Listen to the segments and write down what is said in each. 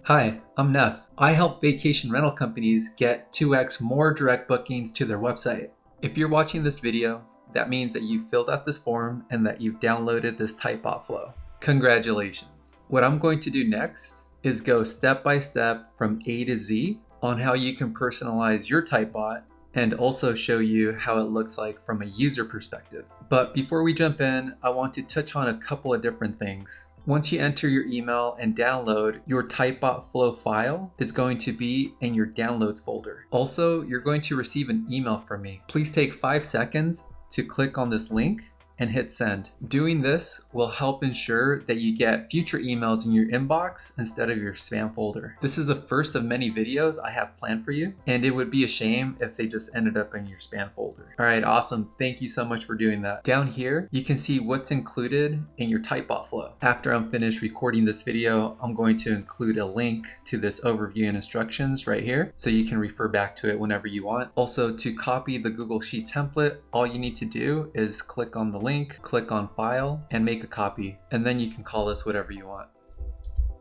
Hi, I'm Neff. I help vacation rental companies get 2x more direct bookings to their website. If you're watching this video, that means that you filled out this form and that you've downloaded this Typebot flow. Congratulations. What I'm going to do next is go step by step from A to Z on how you can personalize your Typebot and also show you how it looks like from a user perspective. But before we jump in, I want to touch on a couple of different things. Once you enter your email and download, your Typebot Flow file is going to be in your downloads folder. Also, you're going to receive an email from me. Please take 5 seconds to click on this link and hit send. Doing this will help ensure that you get future emails in your inbox instead of your spam folder. This is the first of many videos I have planned for you, and it would be a shame if they just ended up in your spam folder. All right, awesome. Thank you so much for doing that. Down here, you can see what's included in your Typebot flow. After I'm finished recording this video, I'm going to include a link to this overview and instructions right here, so you can refer back to it whenever you want. Also, to copy the Google Sheet template, all you need to do is click on the link, click on file, and make a copy, and then you can call this whatever you want.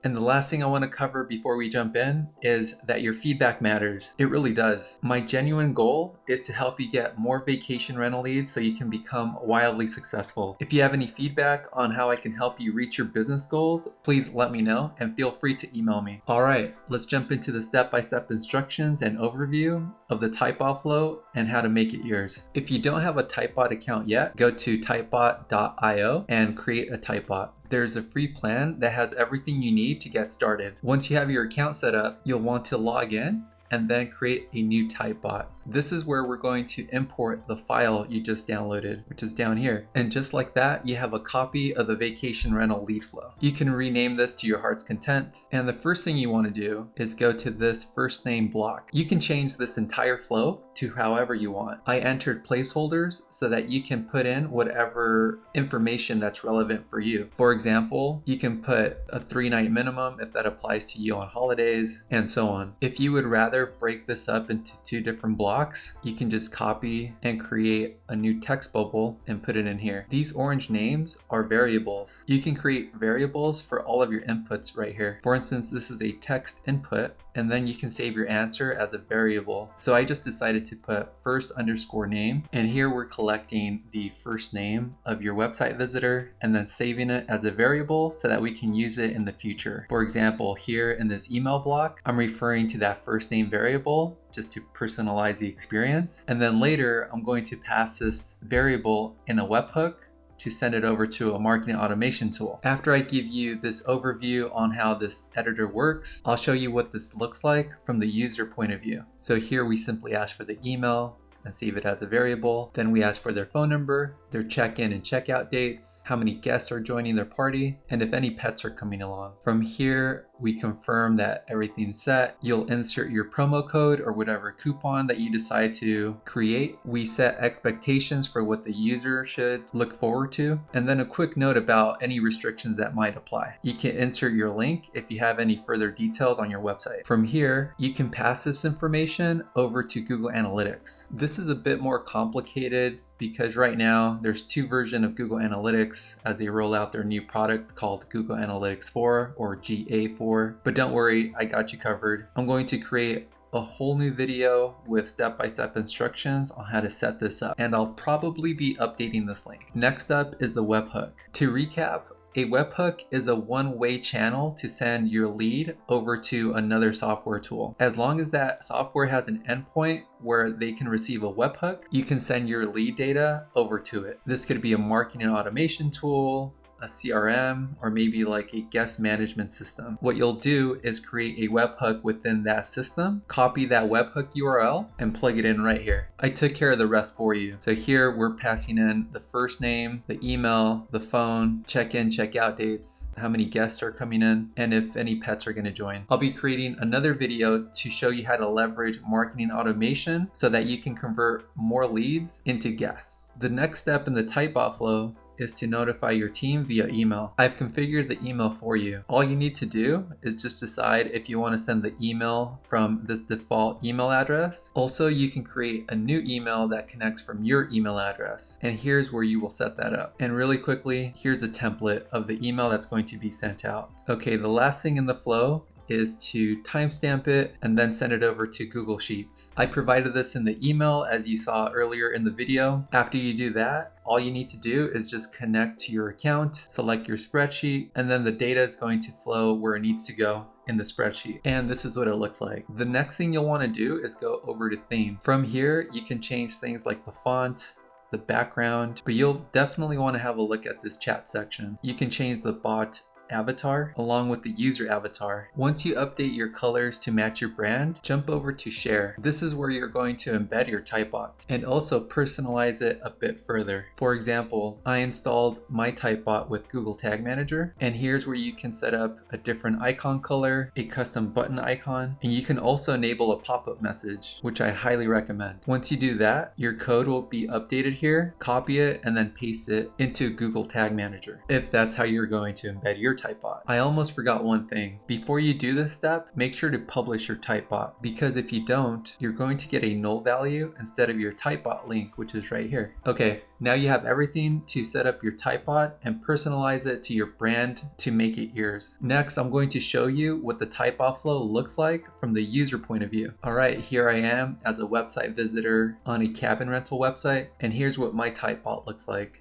And the last thing I want to cover before we jump in is that your feedback matters. It really does. My genuine goal is to help you get more vacation rental leads so you can become wildly successful. If you have any feedback on how I can help you reach your business goals, please let me know and feel free to email me. All right, let's jump into the step-by-step instructions and overview of the Typebot flow and how to make it yours. If you don't have a Typebot account yet, go to typebot.io and create a Typebot. There's a free plan that has everything you need to get started. Once you have your account set up, you'll want to log in and then create a new Typebot. This is where we're going to import the file you just downloaded, which is down here. And just like that, you have a copy of the vacation rental lead flow. You can rename this to your heart's content. And the first thing you want to do is go to this first name block. You can change this entire flow to however you want. I entered placeholders so that you can put in whatever information that's relevant for you. For example, you can put a 3-night minimum if that applies to you on holidays, and so on. If you would rather break this up into 2 different blocks, you can just copy and create a new text bubble and put it in here. These orange names are variables. You can create variables for all of your inputs right here. For instance, this is a text input, and then you can save your answer as a variable. So I just decided to put first_name, and here we're collecting the first name of your website visitor and then saving it as a variable so that we can use it in the future. For example, here in this email block, I'm referring to that first name variable just to personalize the experience. And then later, I'm going to pass this variable in a webhook to send it over to a marketing automation tool. After I give you this overview on how this editor works, I'll show you what this looks like from the user point of view. So here we simply ask for the email and save it as a variable. Then we ask for their phone number, their check-in and check-out dates, how many guests are joining their party, and if any pets are coming along. From here, we confirm that everything's set. You'll insert your promo code or whatever coupon that you decide to create. We set expectations for what the user should look forward to, and then a quick note about any restrictions that might apply. You can insert your link if you have any further details on your website. From here, you can pass this information over to Google Analytics. This is a bit more complicated because right now there's 2 versions of Google Analytics as they roll out their new product called Google Analytics 4 or GA4. But don't worry, I got you covered. I'm going to create a whole new video with step-by-step instructions on how to set this up, and I'll probably be updating this link. Next up is the webhook. To recap, a webhook is a one-way channel to send your lead over to another software tool. As long as that software has an endpoint where they can receive a webhook, you can send your lead data over to it. This could be a marketing automation tool, a CRM, or maybe like a guest management system. What you'll do is create a webhook within that system, copy that webhook URL, and plug it in right here. I took care of the rest for you. So here we're passing in the first name, the email, the phone, check-in, check-out dates, how many guests are coming in, and if any pets are going to join. I'll be creating another video to show you how to leverage marketing automation so that you can convert more leads into guests. The next step in the Typebot flow is to notify your team via email. I've configured the email for you. All you need to do is just decide if you want to send the email from this default email address. Also, you can create a new email that connects from your email address. And here's where you will set that up. And really quickly, here's a template of the email that's going to be sent out. Okay, the last thing in the flow is to timestamp it and then send it over to Google Sheets. I provided this in the email as you saw earlier in the video. After you do that, all you need to do is just connect to your account, select your spreadsheet, and then the data is going to flow where it needs to go in the spreadsheet. And this is what it looks like. The next thing you'll want to do is go over to theme. From here, you can change things like the font, the background, but you'll definitely want to have a look at this chat section. You can change the bot avatar along with the user avatar. Once you update your colors to match your brand, jump over to share. This is where you're going to embed your Typebot and also personalize it a bit further. For example, I installed my Typebot with Google Tag Manager, and here's where you can set up a different icon color, a custom button icon, and you can also enable a pop-up message, which I highly recommend. Once you do that, your code will be updated here, copy it, and then paste it into Google Tag Manager, if that's how you're going to embed your Typebot. I almost forgot one thing. Before you do this step, make sure to publish your Typebot, because if you don't, you're going to get a null value instead of your Typebot link, which is right here. Okay, now you have everything to set up your Typebot and personalize it to your brand to make it yours. Next, I'm going to show you what the Typebot flow looks like from the user point of view. All right, here I am as a website visitor on a cabin rental website, and here's what my Typebot looks like.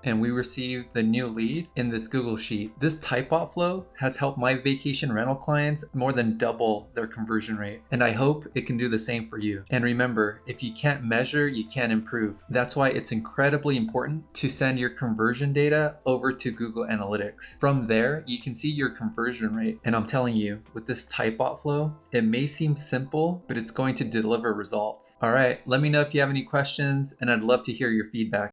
And we received the new lead in this Google Sheet. This Typebot flow has helped my vacation rental clients more than double their conversion rate. And I hope it can do the same for you. And remember, if you can't measure, you can't improve. That's why it's incredibly important to send your conversion data over to Google Analytics. From there, you can see your conversion rate. And I'm telling you, with this Typebot flow, it may seem simple, but it's going to deliver results. All right, let me know if you have any questions, and I'd love to hear your feedback.